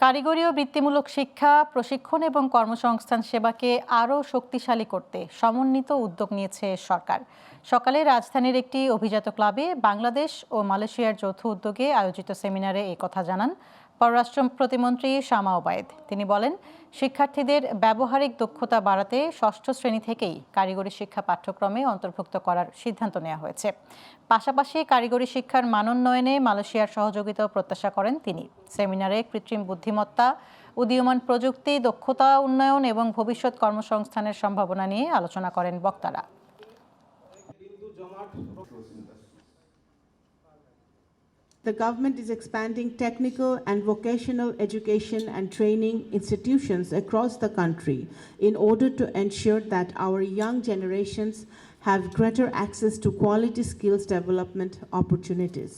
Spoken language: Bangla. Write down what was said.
কারিগরি ও বৃত্তিমূলক শিক্ষা, প্রশিক্ষণ এবং কর্মসংস্থান সেবাকে আরও শক্তিশালী করতে সমন্বিত উদ্যোগ নিয়েছে সরকার। সকালে রাজধানীর একটি অভিজাত ক্লাবে বাংলাদেশ ও মালয়েশিয়ার যৌথ উদ্যোগে আয়োজিত সেমিনারে এই কথা জানান পররাষ্ট্র প্রতিমন্ত্রী শামা ওবায়েদ। তিনি বলেন, শিক্ষার্থীদের ব্যবহারিক দক্ষতা বাড়াতে ষষ্ঠ শ্রেণী থেকেই কারিগরি শিক্ষা পাঠ্যক্রমে অন্তর্ভুক্ত করার সিদ্ধান্ত নেওয়া হয়েছে। পাশাপাশি কারিগরি শিক্ষার মানোন্নয়নে মালয়েশিয়ার সহযোগিতাও প্রত্যাশা করেন তিনি। সেমিনারে কৃত্রিম বুদ্ধিমত্তা, উদীয়মান প্রযুক্তি, দক্ষতা উন্নয়ন এবং ভবিষ্যৎ কর্মসংস্থানের সম্ভাবনা নিয়ে আলোচনা করেন বক্তারা। The government is expanding technical and vocational education and training institutions across the country in order to ensure that our young generations have greater access to quality skills development opportunities.